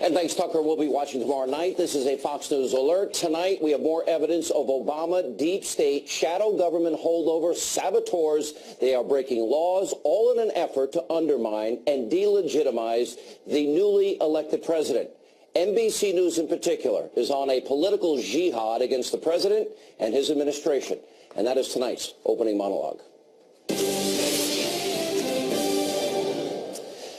And thanks, Tucker. We'll be watching tomorrow night. This is a Fox News alert. Tonight, we have more evidence of Obama, deep state, shadow government holdover, saboteurs. They are breaking laws, all in an effort to undermine and delegitimize the newly elected president. NBC News in particular is on a political jihad against the president and his administration. And that is tonight's opening monologue.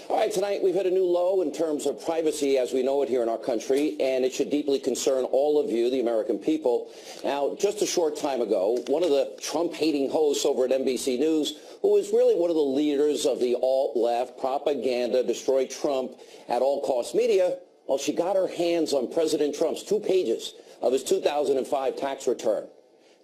All right, tonight we've hit a new low in terms of privacy as we know it here in our country, and it should deeply concern all of you, the American people. Now, just a short time ago, one of the Trump-hating hosts over at NBC News, who is really one of the leaders of the alt-left propaganda, destroy Trump at all costs media, well, she got her hands on President Trump's 2 pages of his 2005 tax return.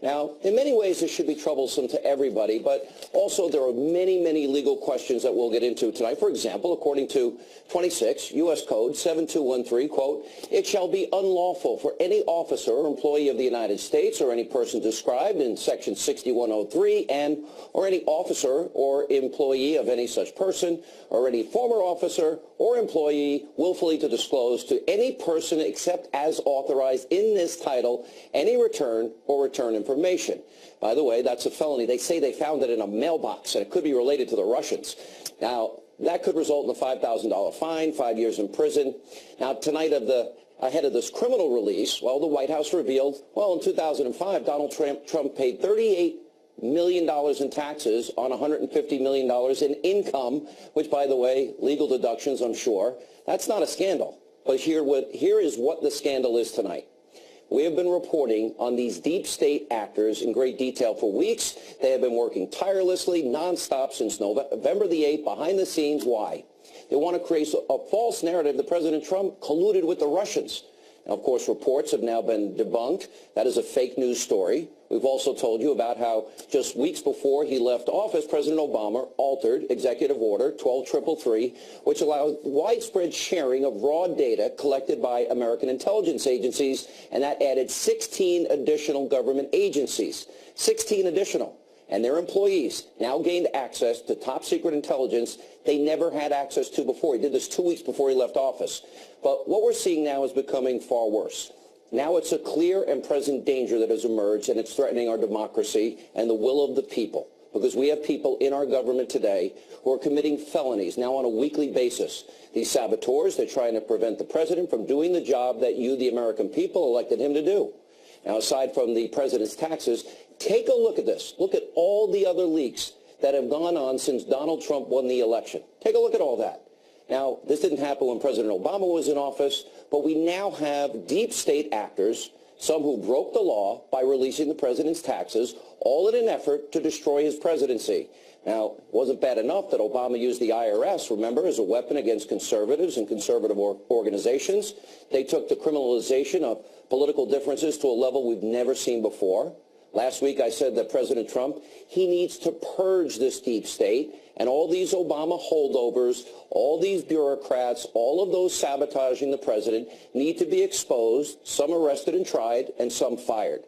Now, in many ways, this should be troublesome to everybody, but also there are many, many legal questions that we'll get into tonight. For example, according to 26 U.S. Code 7213, quote, it shall be unlawful for any officer or employee of the United States or any person described in Section 6103 and or any officer or employee of any such person or any former officer or employee willfully to disclose to any person except as authorized in this title any return or return information. By the way, that's a felony. They say they found it in a mailbox, and it could be related to the Russians. Now, that could result in a $5,000 fine, 5 years in prison. Now, tonight ahead of this criminal release, well, the White House revealed, well, in 2005, Donald Trump paid $38 million in taxes on $150 million in income, which, by the way, legal deductions, I'm sure. That's not a scandal. But here is what the scandal is tonight. We have been reporting on these deep state actors in great detail for weeks. They have been working tirelessly, nonstop since November the 8th, behind the scenes. Why? They want to create a false narrative that President Trump colluded with the Russians. Now, of course, reports have now been debunked. That is a fake news story. We've also told you about how just weeks before he left office, President Obama altered Executive Order 12333, which allowed widespread sharing of raw data collected by American intelligence agencies, and that added 16 additional government agencies. 16 additional. And their employees now gained access to top secret intelligence they never had access to before. He did this 2 weeks before he left office. But what we're seeing now is becoming far worse. Now it's a clear and present danger that has emerged, and it's threatening our democracy and the will of the people. Because we have people in our government today who are committing felonies now on a weekly basis. These saboteurs, they're trying to prevent the president from doing the job that you, the American people, elected him to do. Now, aside from the president's taxes, take a look at this. Look at all the other leaks that have gone on since Donald Trump won the election. Take a look at all that. Now, this didn't happen when President Obama was in office, but we now have deep state actors, some who broke the law by releasing the president's taxes, all in an effort to destroy his presidency. Now, it wasn't bad enough that Obama used the IRS, remember, as a weapon against conservatives and conservative organizations. They took the criminalization of political differences to a level we've never seen before. Last week I said that President Trump, he needs to purge this deep state, and all these Obama holdovers, all these bureaucrats, all of those sabotaging the president need to be exposed, some arrested and tried, and some fired.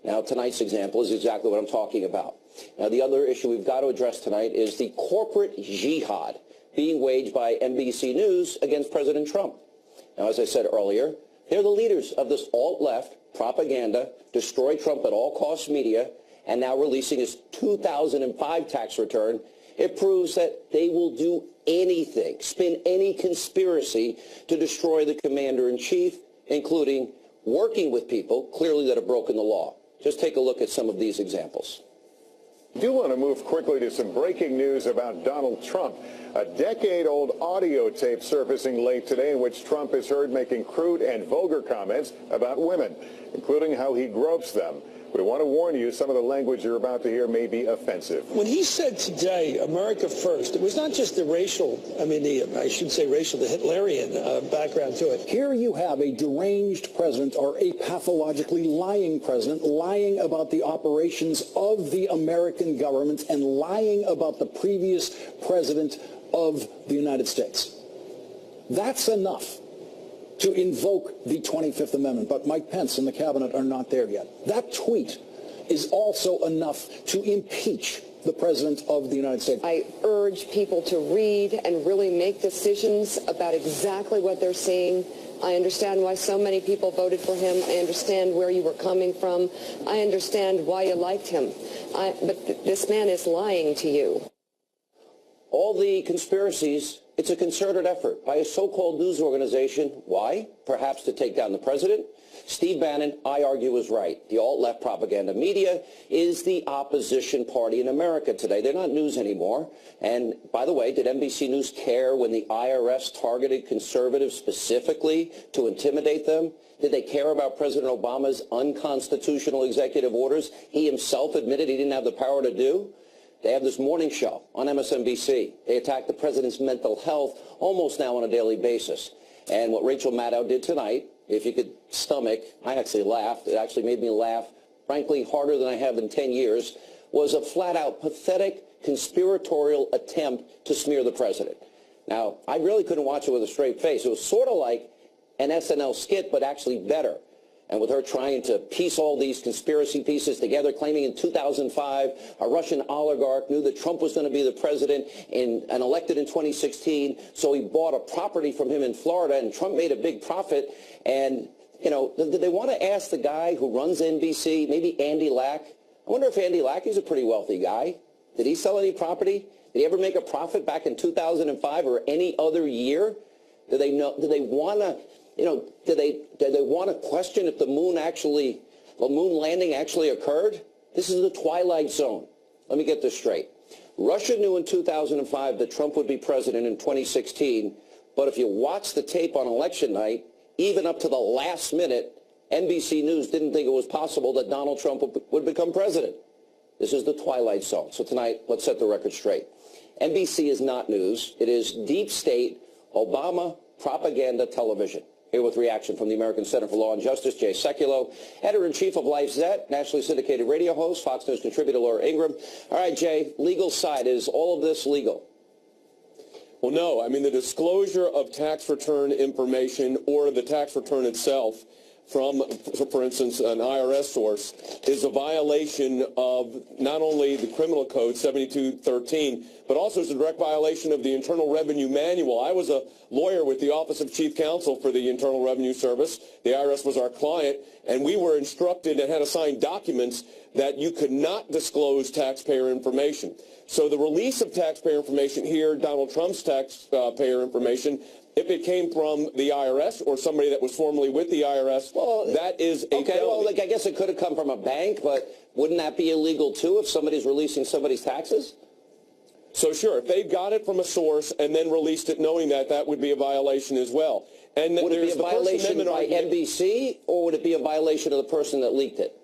Now, tonight's example is exactly what I'm talking about. Now, the other issue we've got to address tonight is the corporate jihad being waged by NBC News against President Trump. Now, as I said earlier, they're the leaders of this alt-left propaganda, destroy Trump at all costs media, and now releasing his 2005 tax return. It proves that they will do anything, spin any conspiracy to destroy the commander-in-chief, including working with people clearly that have broken the law. Just take a look at some of these examples. I do want to move quickly to some breaking news about Donald Trump. A decade-old audio tape surfacing late today in which Trump is heard making crude and vulgar comments about women, including how he gropes them. We want to warn you, some of the language you're about to hear may be offensive. When he said today, America first, it was not just the racial, the Hitlerian background to it. Here you have a deranged president or a pathologically lying president lying about the operations of the American government and lying about the previous president of the United States. That's enough to invoke the 25th Amendment, but Mike Pence and the cabinet are not there yet. That tweet is also enough to impeach the President of the United States. I urge people to read and really make decisions about exactly what they're seeing. I understand why so many people voted for him. I understand where you were coming from. I understand why you liked him. But this man is lying to you. All the conspiracies, it's a concerted effort by a so-called news organization. Why? Perhaps to take down the president. Steve Bannon, I argue, was right. The alt-left propaganda media is the opposition party in America today. They're not news anymore. And by the way, did NBC News care when the IRS targeted conservatives specifically to intimidate them? Did they care about President Obama's unconstitutional executive orders he himself admitted he didn't have the power to do? They have this morning show on MSNBC. They attack the president's mental health almost now on a daily basis. And what Rachel Maddow did tonight, if you could stomach, I actually laughed. It actually made me laugh, frankly, harder than I have in 10 years, was a flat-out pathetic conspiratorial attempt to smear the president. Now, I really couldn't watch it with a straight face. It was sort of like an SNL skit, but actually better. And with her trying to piece all these conspiracy pieces together, claiming in 2005 a Russian oligarch knew that Trump was going to be the president and elected in 2016, so he bought a property from him in Florida, and Trump made a big profit. And, you know, did they want to ask the guy who runs NBC, maybe Andy Lack? I wonder if Andy Lack is a pretty wealthy guy. Did he sell any property? Did he ever make a profit back in 2005 or any other year? Do they want to... You know, do they want to question if the moon landing actually occurred? This is the twilight zone. Let me get this straight. Russia knew in 2005 that Trump would be president in 2016, but if you watch the tape on election night, even up to the last minute, NBC News didn't think it was possible that Donald Trump would become president. This is the twilight zone. So tonight, let's set the record straight. NBC is not news. It is deep state Obama propaganda television. Here with reaction from the American Center for Law and Justice, Jay Sekulow, editor-in-chief of Life's Zet, nationally syndicated radio host, Fox News contributor Laura Ingraham. All right, Jay, legal side, is all of this legal? Well, no. I mean, the disclosure of tax return information or the tax return itself from, for instance, an IRS source is a violation of not only the criminal code 7213, but also is a direct violation of the Internal Revenue Manual. I was a lawyer with the Office of Chief Counsel for the Internal Revenue Service. The IRS was our client, and we were instructed and had to sign documents that you could not disclose taxpayer information. So the release of taxpayer information here, Donald Trump's taxpayer information, if it came from the IRS or somebody that was formerly with the IRS, well, that is a okay. felony. Well, like, I guess it could have come from a bank, but wouldn't that be illegal too if somebody's releasing somebody's taxes? So sure, if they got it from a source and then released it knowing that, that would be a violation as well. And would it be a violation by argument. NBC, or would it be a violation of the person that leaked it?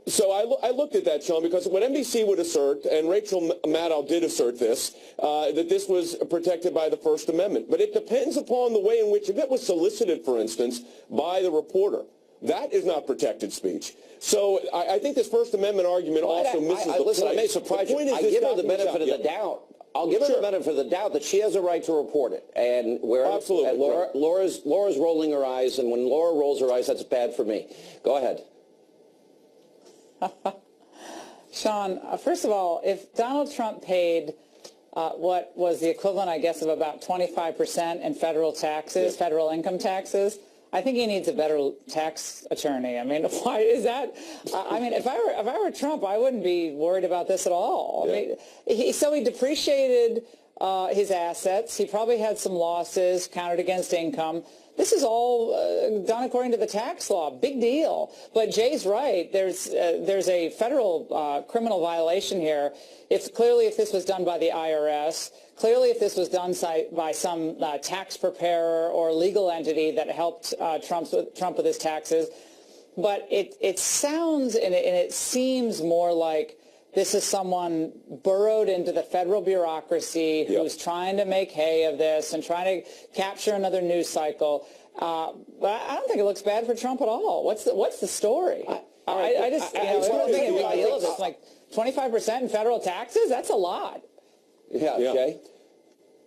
So I looked at that, Sean, because what NBC would assert, and Rachel Maddow did assert this, that this was protected by the First Amendment. But it depends upon the way in which, if it was solicited, for instance, by the reporter, that is not protected speech. So I think this First Amendment argument also misses the point. Listen, I may surprise you. I give her the benefit of the doubt. I'll give her the benefit of the doubt that she has a right to report it. And absolutely, Laura's rolling her eyes, and when Laura rolls her eyes, that's bad for me. Go ahead. Sean, first of all, if Donald Trump paid what was the equivalent, I guess, of about 25% in federal taxes, federal income taxes, I think he needs a better tax attorney. I mean, why is that? I mean, if I were Trump, I wouldn't be worried about this at all. I mean, so he depreciated his assets. He probably had some losses counted against income. This is all done according to the tax law. Big deal. But Jay's right. There's a federal criminal violation here. If this was done by the IRS, clearly if this was done by some tax preparer or legal entity that helped Trump with his taxes. But it sounds and it seems more like this is someone burrowed into the federal bureaucracy who's trying to make hay of this and trying to capture another news cycle. But I don't think it looks bad for Trump at all. What's the story? I just don't think it's a big deal. It's like 25% in federal taxes. That's a lot. Yeah. Jay?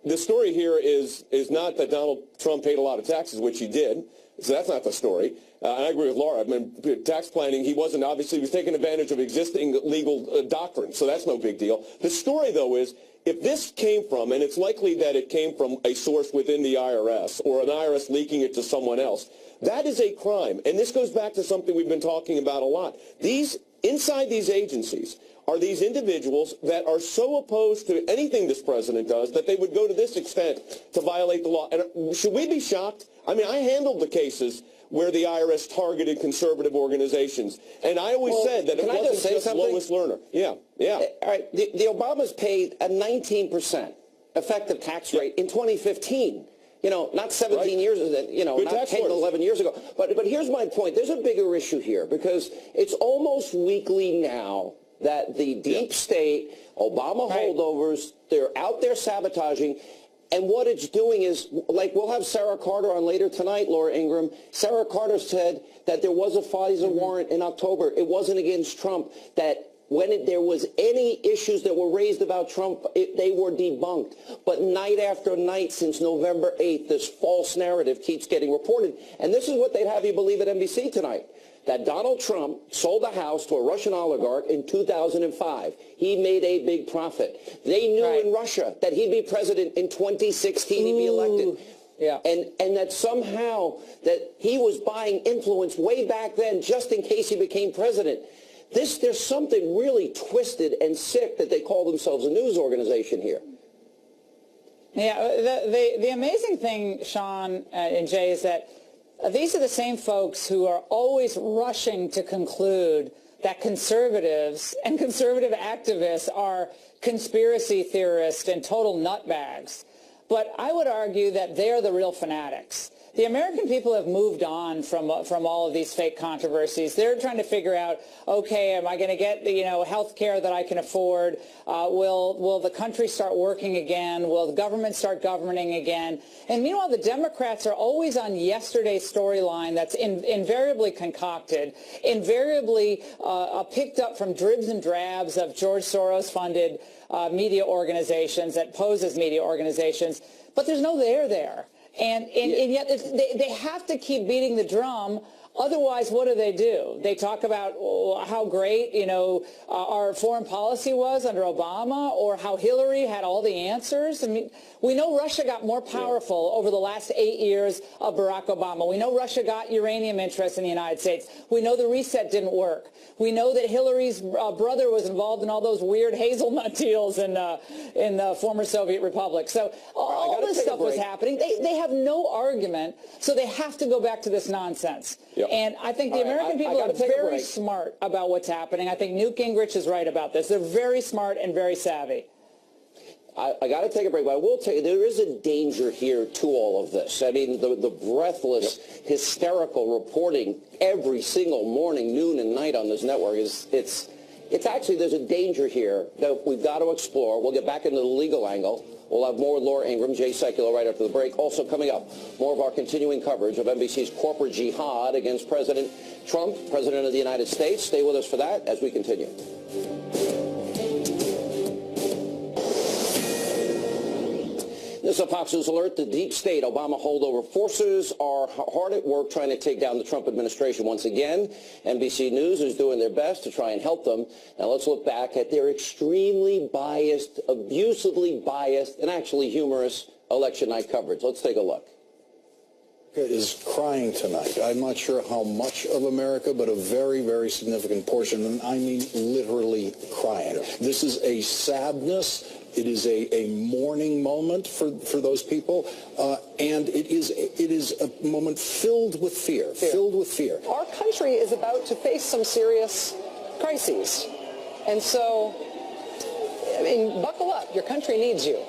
The story here is not that Donald Trump paid a lot of taxes, which he did. So that's not the story. I agree with Laura. I mean, tax planning, he was taking advantage of existing legal doctrine, so that's no big deal. The story, though, is if this came from, and it's likely that it came from a source within the IRS or an IRS leaking it to someone else, that is a crime. And this goes back to something we've been talking about a lot. Inside these agencies are these individuals that are so opposed to anything this president does that they would go to this extent to violate the law. And should we be shocked? I mean, I handled the cases where the IRS targeted conservative organizations. And I always said that it wasn't just Lois Lerner. Yeah. All right. The Obamas paid a 19% effective tax rate in 2015. You know, not 17 years, you know, not 10, 11 years ago. But here's my point. There's a bigger issue here because it's almost weekly now that the deep state, Obama holdovers, they're out there sabotaging. And what it's doing is, like, we'll have Sarah Carter on later tonight, Laura Ingraham. Sarah Carter said that there was a FISA warrant in October. It wasn't against Trump. That when there was any issues that were raised about Trump, they were debunked. But night after night since November 8th, this false narrative keeps getting reported. And this is what they'd have you believe at NBC tonight, that Donald Trump sold the house to a Russian oligarch in 2005. He made a big profit. They knew in Russia that he'd be president in 2016, he'd be elected. Yeah. And that somehow that he was buying influence way back then just in case he became president. There's something really twisted and sick that they call themselves a news organization here. Yeah, the amazing thing, Sean and Jay, is that these are the same folks who are always rushing to conclude that conservatives and conservative activists are conspiracy theorists and total nutbags. But I would argue that they're the real fanatics. The American people have moved on from all of these fake controversies. They're trying to figure out, okay, am I going to get health care that I can afford? Will the country start working again? Will the government start governing again? And meanwhile, the Democrats are always on yesterday's storyline that's invariably concocted, invariably picked up from dribs and drabs of George Soros-funded media organizations that pose as media organizations. But there's no there. And yet they have to keep beating the drum. Otherwise, what do? They talk about how great, our foreign policy was under Obama, or how Hillary had all the answers. I mean, we know Russia got more powerful over the last 8 years of Barack Obama. We know Russia got uranium interests in the United States. We know the reset didn't work. We know that Hillary's brother was involved in all those weird hazelnut deals in the former Soviet republic. So all this stuff was happening. They have no argument, so they have to go back to this nonsense. Yep. And I think the American people are very smart about what's happening. I think Newt Gingrich is right about this. They're very smart and very savvy. I got to take a break, but I will tell you there is a danger here to all of this. I mean, the breathless, hysterical reporting every single morning, noon, and night on this network it's actually, there's a danger here that we've got to explore. We'll get back into the legal angle. We'll have more Laura Ingraham, Jay Sekulow right after the break. Also coming up, more of our continuing coverage of NBC's corporate jihad against President Trump, President of the United States. Stay with us for that as we continue. This is a Fox News alert. The deep state Obama holdover forces are hard at work trying to take down the Trump administration once again. NBC News is doing their best to try and help them. Now let's look back at their extremely biased, abusively biased, and actually humorous election night coverage. Let's take a look. Is crying tonight. I'm not sure how much of America, but a very, very significant portion, and I mean literally crying. This is a sadness. It is a mourning moment for those people, and it is a moment filled with fear. Filled with fear. Our country is about to face some serious crises, and so, I mean, buckle up. Your country needs you.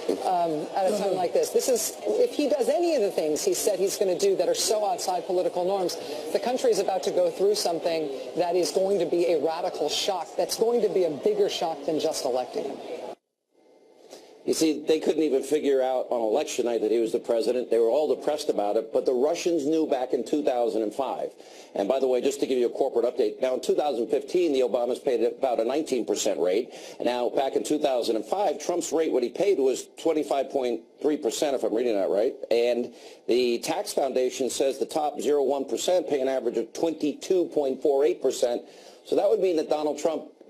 At a time like this. If he does any of the things he said he's going to do that are so outside political norms, the country is about to go through something that is going to be a radical shock. That's going to be a bigger shock than just electing him. You see, they couldn't even figure out on election night that he was the president. They were all depressed about it, but the Russians knew back in 2005. And by the way, just to give you a corporate update, now in 2015, the Obamas paid about a 19% rate. And now back in 2005, Trump's rate, what he paid was 25.3%, if I'm reading that right. And the tax foundation says the top 0.1% pay an average of 22.48%. So that would mean that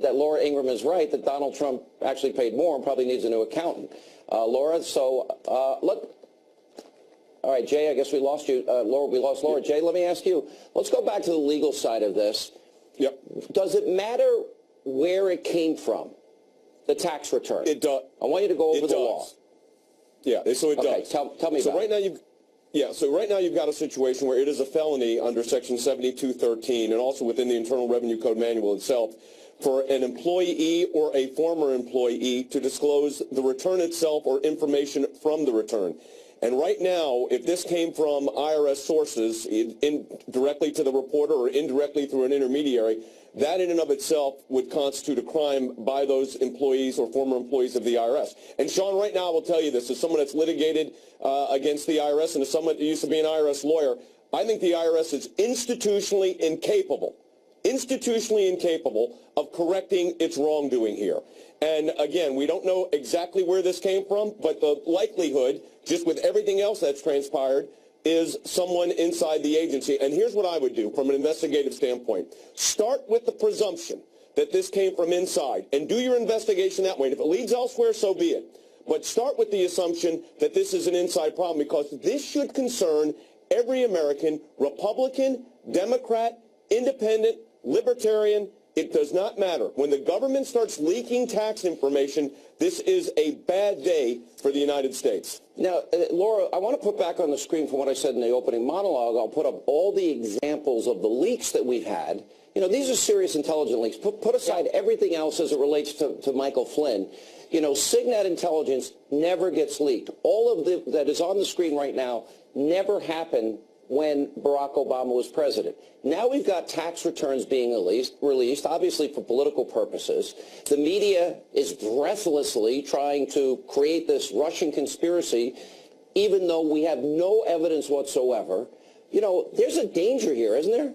that Laura Ingraham is right, that Donald Trump actually paid more and probably needs a new accountant. Laura, so look. All right, Jay, I guess we lost you. Laura, we lost Laura. Jay, let me ask you. Let's go back to the legal side of this. Yep. Does it matter where it came from, the tax return? It does. I want you to go over the law. Yeah, so it Okay, does. tell me so about right it. So right now you've got a situation where it is a felony under Section 7213 and also within the Internal Revenue Code manual itself for an employee or a former employee to disclose the return itself or information from the return. And right now, if this came from IRS sources, directly to the reporter or indirectly through an intermediary, that in and of itself would constitute a crime by those employees or former employees of the IRS. And Sean, right now I will tell you this, as someone that's litigated against the IRS and as someone that used to be an IRS lawyer, I think the IRS is institutionally incapable of correcting its wrongdoing here. And again, we don't know exactly where this came from, but the likelihood, just with everything else that's transpired, is someone inside the agency. And here's what I would do from an investigative standpoint. Start with the presumption that this came from inside and do your investigation that way. And if it leads elsewhere, so be it. But start with the assumption that this is an inside problem, because this should concern every American, Republican, Democrat, Independent, Libertarian. It does not matter. When the government starts leaking tax information, this is a bad day for the United States. Now, Laura, I want to put back on the screen from what I said in the opening monologue. I'll put up all the examples of the leaks that we've had. You know, these are serious intelligence leaks. Put aside everything else as it relates to Michael Flynn. You know, Signet intelligence never gets leaked. All of that is on the screen right now never happened when Barack Obama was president. Now we've got tax returns being released, obviously for political purposes. The media is breathlessly trying to create this Russian conspiracy, even though we have no evidence whatsoever. You know, there's a danger here, isn't there?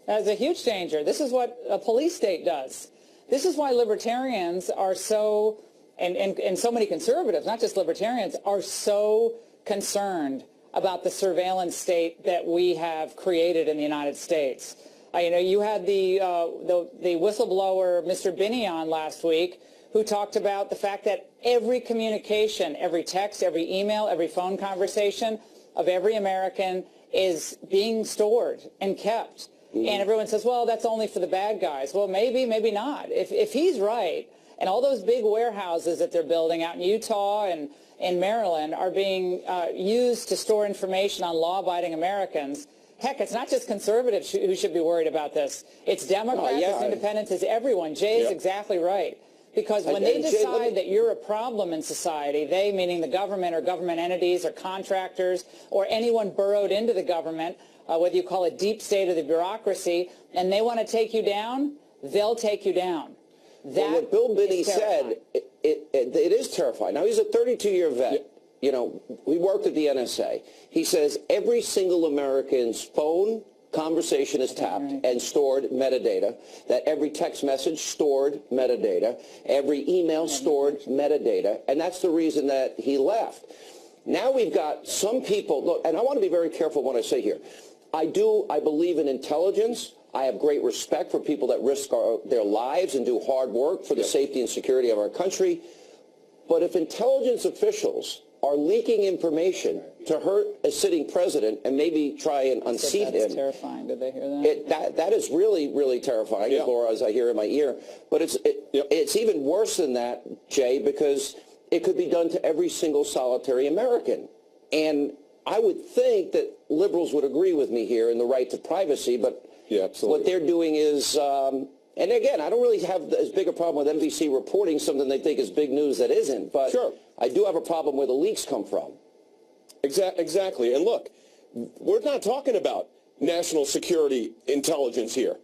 There's a huge danger. This is what a police state does. This is why libertarians are so, and so many conservatives, not just libertarians, are so concerned about the surveillance state that we have created in the United States. You know, you had the whistleblower, Mr. Binney, on last week, who talked about the fact that every communication, every text, every email, every phone conversation of every American is being stored and kept. And everyone says, well, that's only for the bad guys. Well, maybe, maybe not. If he's right, and all those big warehouses that they're building out in Utah and in Maryland are being used to store information on law-abiding Americans. Heck, it's not just conservatives who should be worried about this. It's Democrats, it's independents, it's everyone. Jay is exactly right. Because when they decide that you're a problem in society, they, meaning the government or government entities or contractors or anyone burrowed into the government, whether you call it deep state or the bureaucracy, and they want to take you down, they'll take you down. Well, what Bill Binney said, it is terrifying. Now, he's a 32-year vet. Yeah. You know, we worked at the NSA. He says every single American's phone conversation is tapped and stored metadata, that every text message stored metadata, every email stored metadata, and that's the reason that he left. Now we've got some people, look, and I want to be very careful what I say here. I believe in intelligence. I have great respect for people that risk their lives and do hard work for the safety and security of our country. But if intelligence officials are leaking information to hurt a sitting president and maybe try and unseat him. That's terrifying. Did they hear that? That is really, really terrifying, Laura, as I hear in my ear. But it's even worse than that, Jay, because it could be done to every single solitary American. And I would think that liberals would agree with me here in the right to privacy, but what they're doing is, and again, I don't really have as big a problem with NBC reporting something they think is big news that isn't, but I do have a problem where the leaks come from. Exactly. And look, we're not talking about national security intelligence here.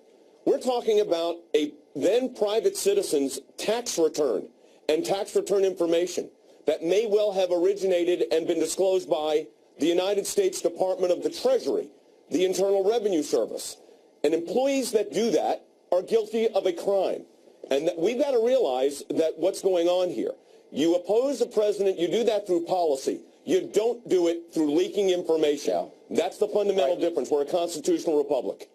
We're talking about a then private citizen's tax return. and tax return information that may well have originated and been disclosed by the United States Department of the Treasury, the Internal Revenue Service. And employees that do that are guilty of a crime. And we've got to realize that what's going on here. You oppose the president, you do that through policy. You don't do it through leaking information. Yeah. That's the fundamental difference. We're a constitutional republic.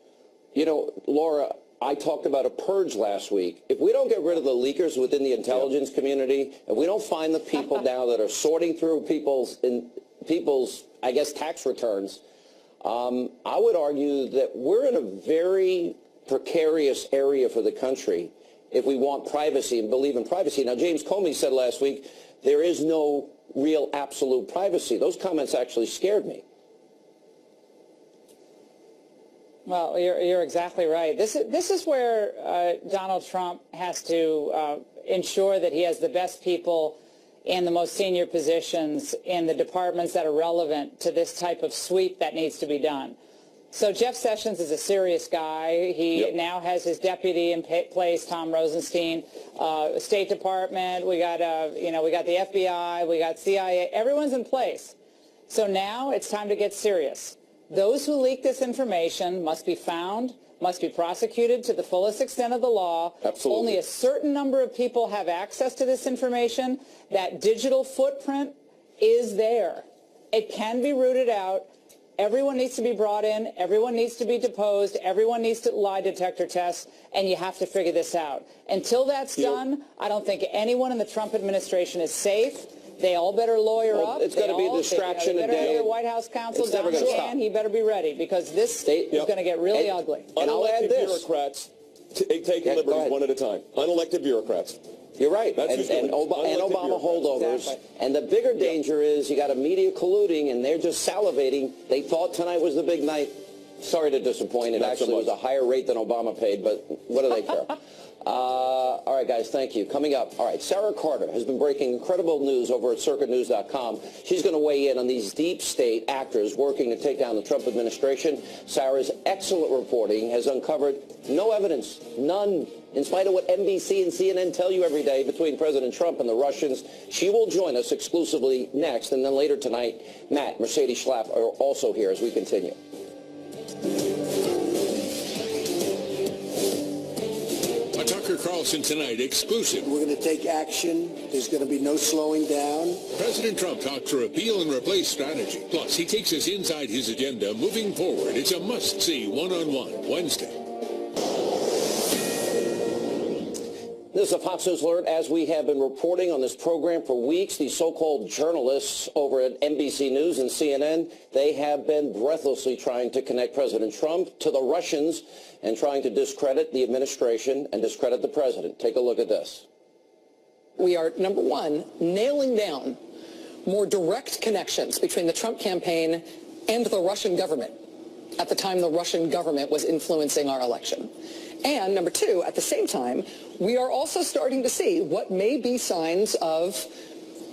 You know, Laura, I talked about a purge last week. If we don't get rid of the leakers within the intelligence community, and we don't find the people now that are sorting through people's, I guess, tax returns, I would argue that we're in a very precarious area for the country if we want privacy and believe in privacy. Now, James Comey said last week there is no real absolute privacy. Those comments actually scared me. Well, you're exactly right. This is where Donald Trump has to ensure that he has the best people in the most senior positions in the departments that are relevant to this type of sweep that needs to be done. So Jeff Sessions is a serious guy. He now has his deputy in place, Tom Rosenstein. State Department. We got we got the FBI. We got CIA. Everyone's in place. So now it's time to get serious. Those who leak this information must be found, must be prosecuted to the fullest extent of the law. Absolutely. Only a certain number of people have access to this information. That digital footprint is there. It can be rooted out. Everyone needs to be brought in. Everyone needs to be deposed. Everyone needs to lie detector tests, and you have to figure this out. Until that's done, I don't think anyone in the Trump administration is safe. They all better lawyer up. It's going to be a distraction a day. day. Their White House counsel, It's never going to stop. He better be ready, because this is going to get really ugly. And I'll add this. Bureaucrats taking liberties one at a time. Unelected bureaucrats. You're right. And Obama holdovers. Exactly. And the bigger danger is you got a media colluding, and they're just salivating. They thought tonight was the big night. Sorry to disappoint. It actually was a higher rate than Obama paid, but what do they care? All right, guys, thank you. Coming up, all right, Sarah Carter has been breaking incredible news over at circuitnews.com. She's going to weigh in on these deep state actors working to take down the Trump administration. Sarah's excellent reporting has uncovered no evidence, none, in spite of what NBC and CNN tell you every day between President Trump and the Russians. She will join us exclusively next, and then later tonight, Matt, Mercedes Schlapp are also here as we continue. Tucker Carlson tonight, exclusive. We're going to take action. There's going to be no slowing down. President Trump talks repeal and replace strategy. Plus, he takes us inside his agenda moving forward. It's a must-see one-on-one Wednesday. This is a Fox News alert. As we have been reporting on this program for weeks, these so-called journalists over at NBC News and CNN, they have been breathlessly trying to connect President Trump to the Russians and trying to discredit the administration and discredit the president. Take a look at this. We are, number one, nailing down more direct connections between the Trump campaign and the Russian government at the time the Russian government was influencing our election. And number two, at the same time, we are also starting to see what may be signs of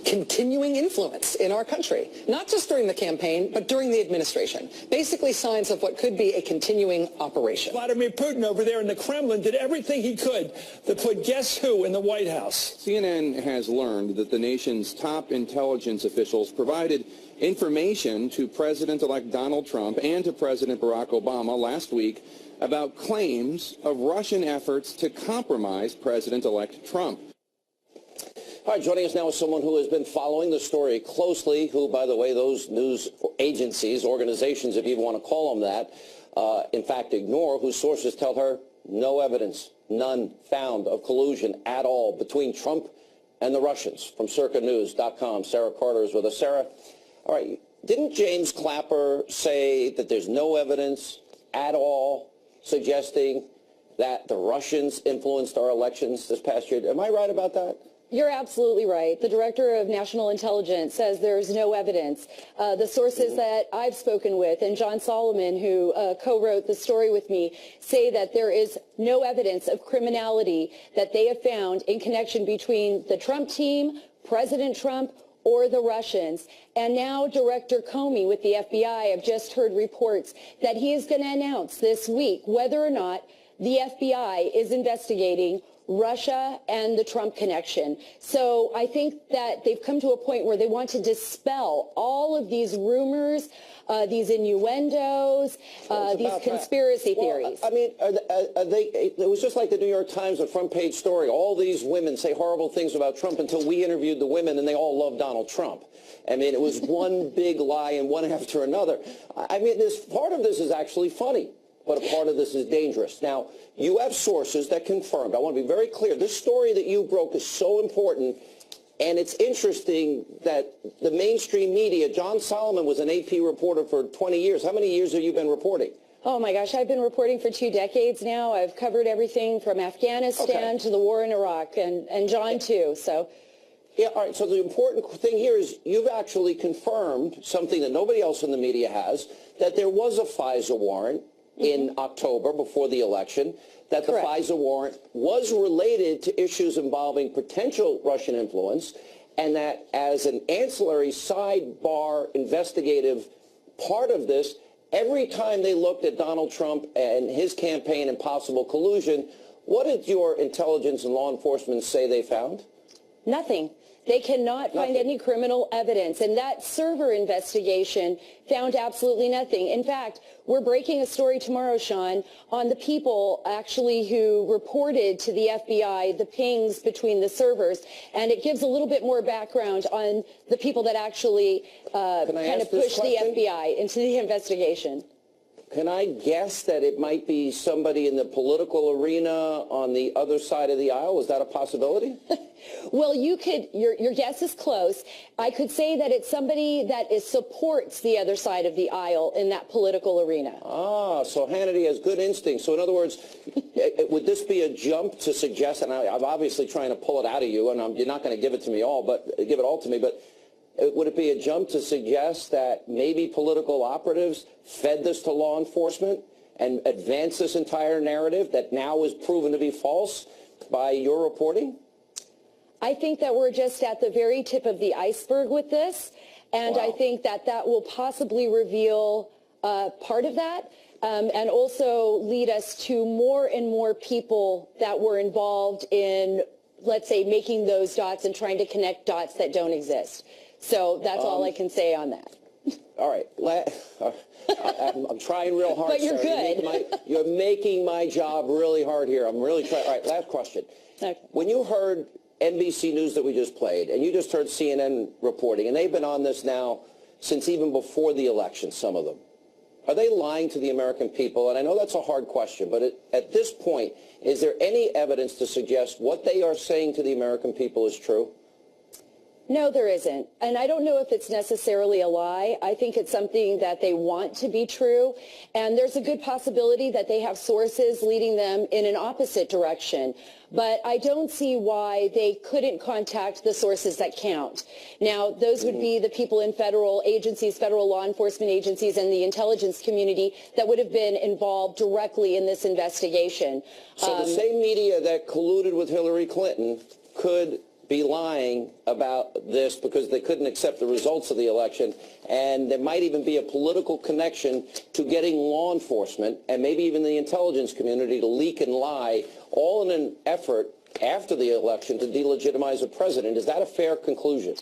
continuing influence in our country, not just during the campaign, but during the administration. Basically signs of what could be a continuing operation. Vladimir Putin over there in the Kremlin did everything he could to put guess who in the White House. CNN has learned that the nation's top intelligence officials provided information to President-elect Donald Trump and to President Barack Obama last week about claims of Russian efforts to compromise President-elect Trump. All right, joining us now is someone who has been following the story closely, who, by the way, those news agencies, organizations, if you want to call them that, in fact, ignore, whose sources tell her no evidence, none found of collusion at all between Trump and the Russians. From circuitnews.com, Sarah Carter is with us. Sarah, all right, didn't James Clapper say that there's no evidence at all suggesting that the Russians influenced our elections this past year? Am I right about that? You're absolutely right. The director of national intelligence says there's no evidence. The sources that I've spoken with, and John Solomon, who co-wrote the story with me, say that there is no evidence of criminality that they have found in connection between the Trump team, President Trump, or the Russians. And now Director Comey with the FBI, I've just heard reports that he is going to announce this week whether or not the FBI is investigating Russia and the Trump connection. So I think that they've come to a point where they want to dispel all of these rumors, these innuendos, these conspiracy theories. I mean, it was just like the New York Times, a front page story. All these women say horrible things about Trump until we interviewed the women, and they all love Donald Trump. I mean, it was one big lie and one after another. I mean, part of this is actually funny, but a part of this is dangerous. Now, you have sources that confirmed. I want to be very clear. This story that you broke is so important, and it's interesting that the mainstream media, John Solomon was an AP reporter for 20 years. How many years have you been reporting? Oh, my gosh, I've been reporting for 2 decades now. I've covered everything from Afghanistan to the war in Iraq, and John, too, so... Yeah, all right, so the important thing here is you've actually confirmed something that nobody else in the media has, that there was a FISA warrant in October before the election, that the FISA warrant was related to issues involving potential Russian influence, and that as an ancillary sidebar investigative part of this, every time they looked at Donald Trump and his campaign and possible collusion, what did your intelligence and law enforcement say they found? Nothing. They cannot find any criminal evidence. And that server investigation found absolutely nothing. In fact, we're breaking a story tomorrow, Sean, on the people actually who reported to the FBI the pings between the servers. And it gives a little bit more background on the people that actually kind of pushed the FBI into the investigation. Can I guess that it might be somebody in the political arena on the other side of the aisle? Is that a possibility? Well, you could, your guess is close. I could say that it's somebody that supports the other side of the aisle in that political arena. Ah, so Hannity has good instincts. So in other words, would this be a jump to suggest, and I'm obviously trying to pull it out of you, and you're not going to give it to me all, but give it all to me, but would it be a jump to suggest that maybe political operatives fed this to law enforcement and advanced this entire narrative that now is proven to be false by your reporting? I think that we're just at the very tip of the iceberg with this, and I think that that will possibly reveal part of that and also lead us to more and more people that were involved in, let's say, making those dots and trying to connect dots that don't exist. So that's all I can say on that. All right. I'm trying real hard. But you're good. You're making my job really hard here. I'm really trying. All right, last question. Okay. When you heard NBC News that we just played, and you just heard CNN reporting, and they've been on this now since even before the election, some of them, are they lying to the American people? And I know that's a hard question, but at this point, is there any evidence to suggest what they are saying to the American people is true? No, there isn't. And I don't know if it's necessarily a lie. I think it's something that they want to be true. And there's a good possibility that they have sources leading them in an opposite direction. But I don't see why they couldn't contact the sources that count. Now, those would be the people in federal agencies, federal law enforcement agencies, and the intelligence community that would have been involved directly in this investigation. So the same media that colluded with Hillary Clinton could be lying about this because they couldn't accept the results of the election, and there might even be a political connection to getting law enforcement and maybe even the intelligence community to leak and lie, all in an effort after the election to delegitimize a president. Is that a fair conclusion?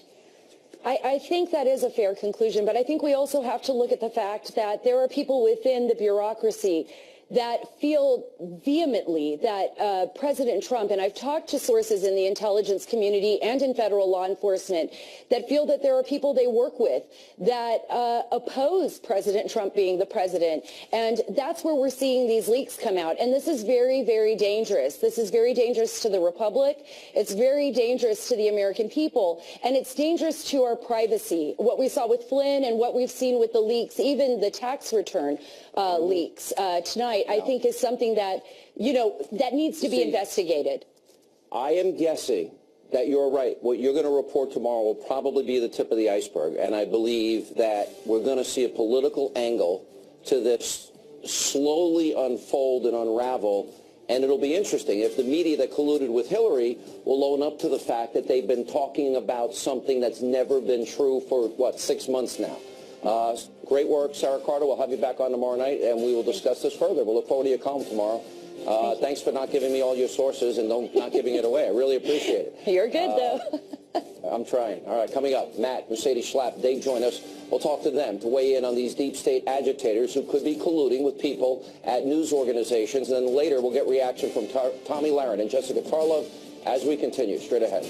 I think that is a fair conclusion, but I think we also have to look at the fact that there are people within the bureaucracy that feel vehemently that President Trump, and I've talked to sources in the intelligence community and in federal law enforcement, that feel that there are people they work with that oppose President Trump being the president. And that's where we're seeing these leaks come out. And this is very, very dangerous. This is very dangerous to the Republic. It's very dangerous to the American people. And it's dangerous to our privacy. What we saw with Flynn and what we've seen with the leaks, even the tax return leaks tonight, I think is something that, that needs to be investigated. I am guessing that you're right. What you're going to report tomorrow will probably be the tip of the iceberg. And I believe that we're going to see a political angle to this slowly unfold and unravel. And it'll be interesting if the media that colluded with Hillary will own up to the fact that they've been talking about something that's never been true for, 6 months now. Great work, Sarah Carter. We'll have you back on tomorrow night, and we will discuss this further. We'll look forward to your column tomorrow. Thanks for not giving me all your sources and not giving it away. I really appreciate it. You're good, though. I'm trying. All right, coming up, Matt, Mercedes Schlapp, they join us. We'll talk to them to weigh in on these deep state agitators who could be colluding with people at news organizations. And then later we'll get reaction from Tommy Lahren and Jessica Tarlov as we continue. Straight ahead.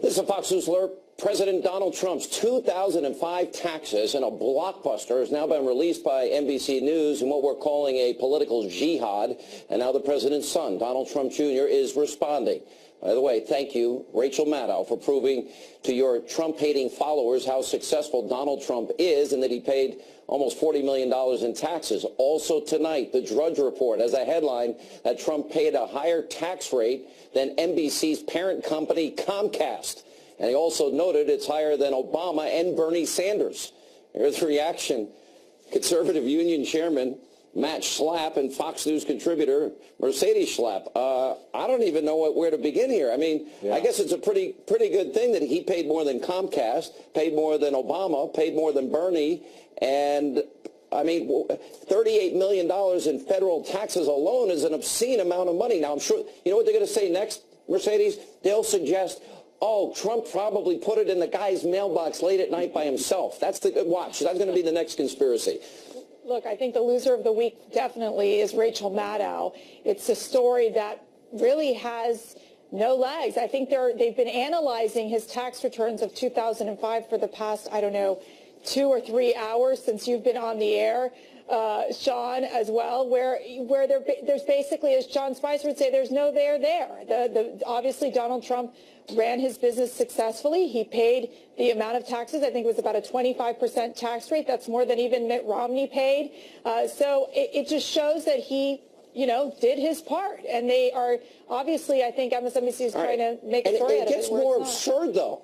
This is a Fox News alert. President Donald Trump's 2005 taxes and a blockbuster has now been released by NBC News in what we're calling a political jihad. And now the president's son, Donald Trump Jr., is responding. By the way, thank you, Rachel Maddow, for proving to your Trump-hating followers how successful Donald Trump is and that he paid almost $40 million in taxes. Also tonight, the Drudge Report has a headline that Trump paid a higher tax rate than NBC's parent company, Comcast. And he also noted it's higher than Obama and Bernie Sanders. Here's the reaction. Conservative Union Chairman Matt Schlapp and Fox News contributor Mercedes Schlapp. I don't even know where to begin here. I mean, I guess it's a pretty good thing that he paid more than Comcast, paid more than Obama, paid more than Bernie, and I mean, $38 million in federal taxes alone is an obscene amount of money. Now, I'm sure, you know what they're going to say next, Mercedes? They'll suggest, oh, Trump probably put it in the guy's mailbox late at night by himself. That's the watch. That's going to be the next conspiracy. Look, I think the loser of the week definitely is Rachel Maddow. It's a story that really has no legs. I think they've been analyzing his tax returns of 2005 for the past, I don't know, 2 or 3 hours since you've been on the air, Sean, as well, where there's basically, as John Spicer would say, there's no there there. Obviously, Donald Trump ran his business successfully. He paid the amount of taxes. I think it was about a 25% tax rate. That's more than even Mitt Romney paid. So it just shows that he, did his part. And they are, obviously, I think MSNBC is trying to make a story out of it. It gets more absurd, though.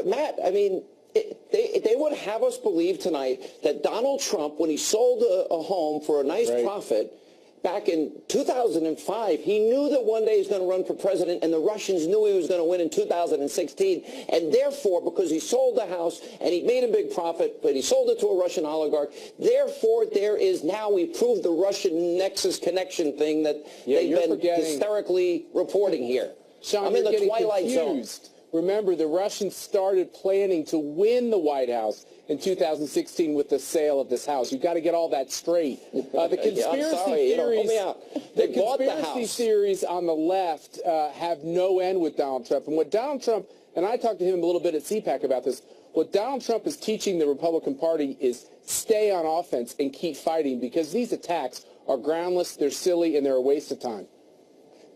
Matt, I mean, they would have us believe tonight that Donald Trump, when he sold a home for a nice profit back in 2005, he knew that one day he was going to run for president, and the Russians knew he was going to win in 2016. And therefore, because he sold the house and he made a big profit, but he sold it to a Russian oligarch, therefore there is now, we proved the Russian nexus connection thing that they've been hysterically reporting here. Sean, I'm in the Twilight Zone. Remember, the Russians started planning to win the White House in 2016 with the sale of this house. You've got to get all that straight. The conspiracy theories on the left have no end with Donald Trump. And what Donald Trump, and I talked to him a little bit at CPAC about this, what Donald Trump is teaching the Republican Party is stay on offense and keep fighting, because these attacks are groundless, they're silly, and they're a waste of time.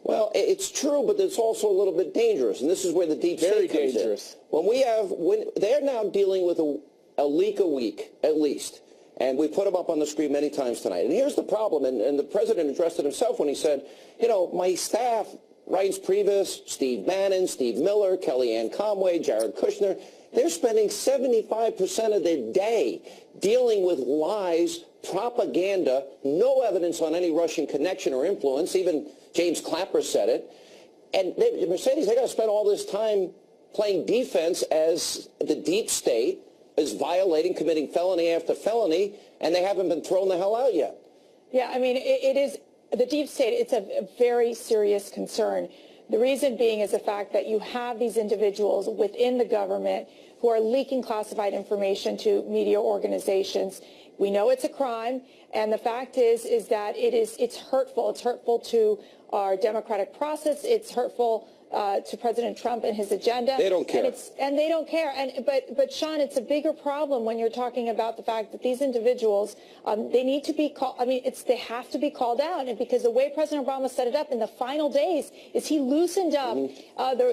Well, it's true, but it's also a little bit dangerous, and this is where the deep state comes in. When they're now dealing with a leak a week, at least, and we put them up on the screen many times tonight. And here's the problem, and the president addressed it himself when he said, my staff, Reince Priebus, Steve Bannon, Steve Miller, Kellyanne Conway, Jared Kushner, they're spending 75% of their day dealing with lies, propaganda, no evidence on any Russian connection or influence. Even James Clapper said it. And Mercedes, they got to spend all this time playing defense as the deep state is violating, committing felony after felony, and they haven't been thrown the hell out yet. Yeah, I mean, it is the deep state. It's a very serious concern. The reason being is the fact that you have these individuals within the government who are leaking classified information to media organizations. We know it's a crime, and the fact is that it's hurtful. It's hurtful to our democratic process. It's hurtful to President Trump and his agenda. They don't care. And they don't care. But Sean, it's a bigger problem when you're talking about the fact that these individuals, they need to be called. I mean, they have to be called out. And because the way President Obama set it up in the final days is he loosened up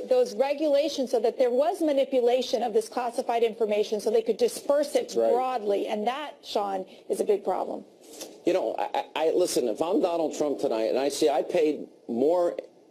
those regulations so that there was manipulation of this classified information so they could disperse it broadly. And that, Sean, is a big problem. Listen, if I'm Donald Trump tonight and I see I paid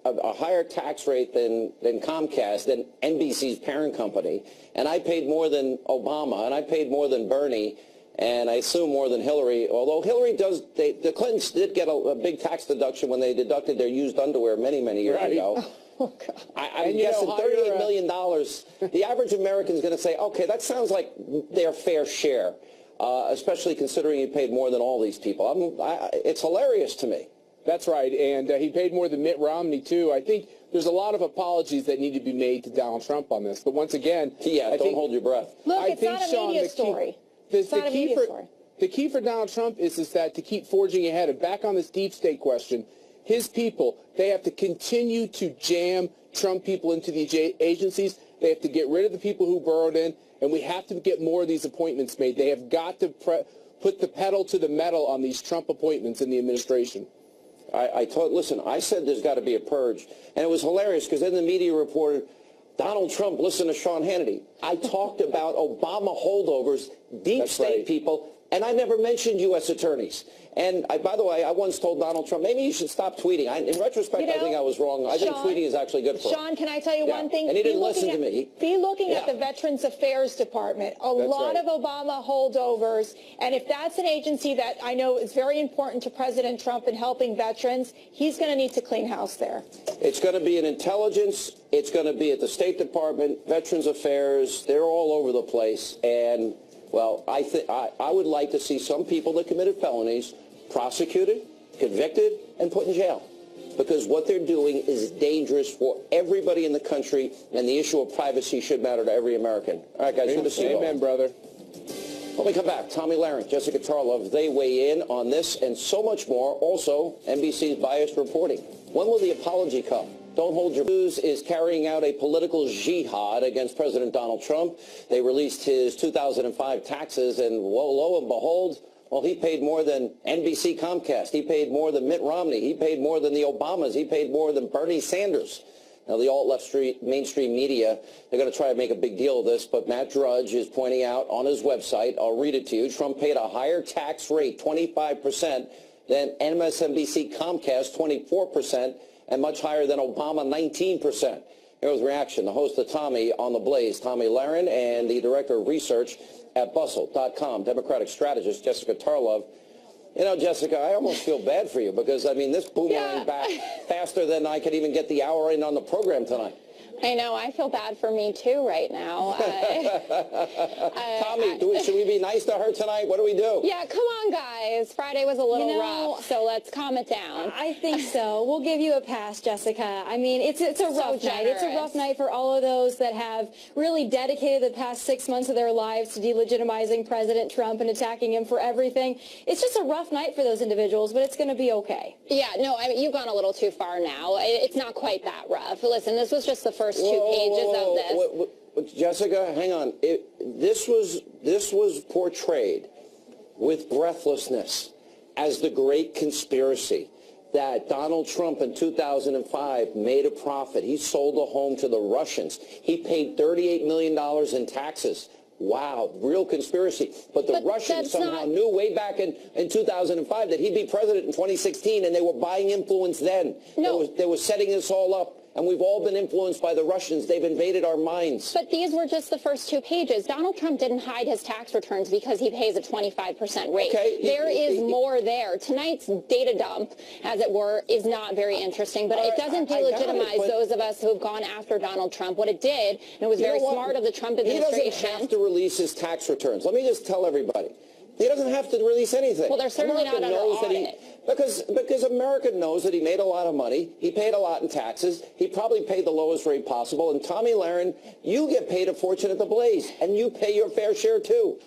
a higher tax rate than Comcast, than NBC's parent company, and I paid more than Obama, and I paid more than Bernie, and I assume more than Hillary, although Hillary the Clintons did get a big tax deduction when they deducted their used underwear many, many years ago. I'm guessing $38 million. The average American is going to say, okay, that sounds like their fair share, especially considering he paid more than all these people. It's hilarious to me. That's right, and he paid more than Mitt Romney, too. I think there's a lot of apologies that need to be made to Donald Trump on this. But once again... Yeah, don't hold your breath. Look, it's not a media story. The key for Donald Trump is that to keep forging ahead and back on this deep state question, his people, they have to continue to jam Trump people into the agencies. They have to get rid of the people who burrowed in, and we have to get more of these appointments made. They have got to put the pedal to the metal on these Trump appointments in the administration. Listen, I said there's got to be a purge, and it was hilarious because then the media reported, Donald Trump listened to Sean Hannity. I talked about Obama holdovers, deep state people, and I never mentioned U.S. attorneys. And by the way, I once told Donald Trump, maybe you should stop tweeting. In retrospect, I think I was wrong. I think tweeting is actually good for him. Sean, can I tell you one thing? And he didn't listen to me. Be looking at the Veterans Affairs Department. A lot of Obama holdovers. And if that's an agency that I know is very important to President Trump in helping veterans, he's going to need to clean house there. It's going to be in intelligence. It's going to be at the State Department, Veterans Affairs. They're all over the place. And, well, I would like to see some people that committed felonies prosecuted, convicted, and put in jail. Because what they're doing is dangerous for everybody in the country, and the issue of privacy should matter to every American. All right, guys, good to see you. Amen, brother. When we come back, Tommy Lahren, Jessica Tarlov, they weigh in on this and so much more. Also, NBC's biased reporting. When will the apology come? Don't hold your news is carrying out a political jihad against President Donald Trump. They released his 2005 taxes, and lo and behold, well, he paid more than NBC Comcast. He paid more than Mitt Romney. He paid more than the Obamas. He paid more than Bernie Sanders. Now, the alt-left mainstream media, they're going to try to make a big deal of this, but Matt Drudge is pointing out on his website, I'll read it to you, Trump paid a higher tax rate, 25%, than MSNBC Comcast, 24%, and much higher than Obama, 19%. Here's reaction. The host of Tommy on the Blaze, Tommy Lahren, and the director of research at Bustle.com, Democratic strategist Jessica Tarlov. You know, Jessica, I almost feel bad for you because, I mean, this boomerang back faster than I could even get the hour in on the program tonight. I know. I feel bad for me, too, right now. Tommy, should we be nice to her tonight? What do we do? Yeah, come on, guys. Friday was a little rough, so let's calm it down. I think so. We'll give you a pass, Jessica. I mean, it's a rough night. It's a rough night for all of those that have really dedicated the past 6 months of their lives to delegitimizing President Trump and attacking him for everything. It's just a rough night for those individuals, but it's going to be okay. Yeah, no, I mean, you've gone a little too far now. It's not quite that rough. Listen, this was just the first 2 pages of this. Jessica, hang on. This was portrayed with breathlessness as the great conspiracy that Donald Trump in 2005 made a profit. He sold a home to the Russians. He paid $38 million in taxes. Wow, real conspiracy. But the Russians somehow knew way back in 2005 that he'd be president in 2016, and they were buying influence then. No. They were setting this all up. And we've all been influenced by the Russians. They've invaded our minds. But these were just the first 2 pages. Donald Trump didn't hide his tax returns because he pays a 25% rate. Okay. There is more there. Tonight's data dump, as it were, is not very interesting, but it doesn't delegitimize those of us who have gone after Donald Trump. What it did, and it was very smart of the Trump administration. He doesn't have to release his tax returns. Let me just tell everybody. He doesn't have to release anything. Well, they're certainly not under audit. Because America knows that he made a lot of money. He paid a lot in taxes. He probably paid the lowest rate possible. And Tommy Lahren, you get paid a fortune at the Blaze, and you pay your fair share, too.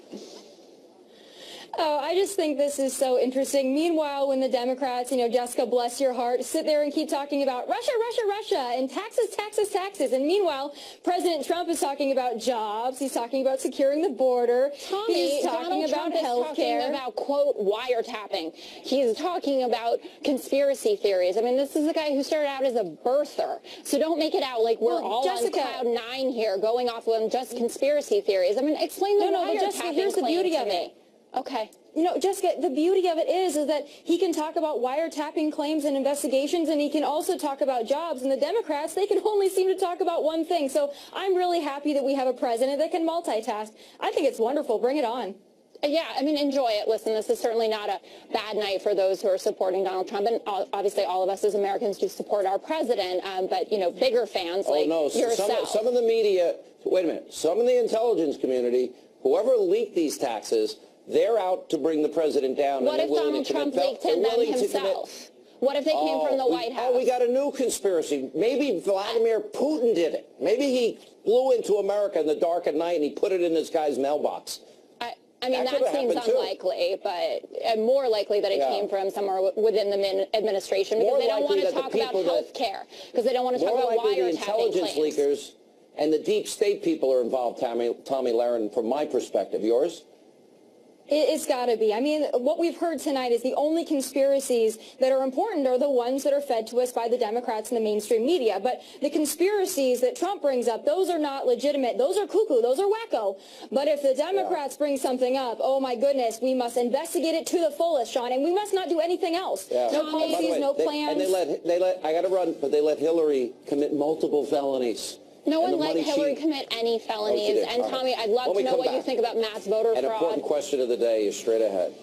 Oh, I just think this is so interesting. Meanwhile, when the Democrats, Jessica, bless your heart, sit there and keep talking about Russia, Russia, Russia, and taxes, taxes, taxes. And meanwhile, President Trump is talking about jobs. He's talking about securing the border. He's talking about health care. He's talking about, quote, wiretapping. He's talking about conspiracy theories. I mean, this is a guy who started out as a birther. So don't make it out like we're all on cloud 9 here, going off of just conspiracy theories. I mean, explain the wiretapping Jessica, here's the beauty of it. Okay. Jessica, the beauty of it is that he can talk about wiretapping claims and investigations, and he can also talk about jobs. And the Democrats, they can only seem to talk about one thing. So I'm really happy that we have a president that can multitask. I think it's wonderful. Bring it on. Yeah, I mean, enjoy it. Listen, this is certainly not a bad night for those who are supporting Donald Trump, and obviously all of us as Americans do support our president, but, you know, bigger fans like yourself. Some of the media, wait a minute, some of the intelligence community, whoever leaked these taxes, they're out to bring the president down. What if Donald Trump leaked them himself? What if they came from the White House? Oh, we got a new conspiracy. Maybe Vladimir Putin did it. Maybe he flew into America in the dark of night and he put it in this guy's mailbox. I mean, that seems unlikely, but more likely that it came from somewhere within the administration, because they don't want to talk about health care, because they don't want to talk about wiretapping intelligence claims. leakers and the deep state people are involved, Tommy Lahren, from my perspective. Yours? It's got to be. I mean, what we've heard tonight is the only conspiracies that are important are the ones that are fed to us by the Democrats and the mainstream media. But the conspiracies that Trump brings up, those are not legitimate. Those are cuckoo. Those are wacko. But if the Democrats bring something up, oh, my goodness, we must investigate it to the fullest, Sean, and we must not do anything else. Yeah. No policies, no plans. And they let, I got to run, but they let Hillary commit multiple felonies. No one let Hillary commit any felonies. And Tommy, I'd love to know what you think about mass voter fraud. An important question of the day is straight ahead.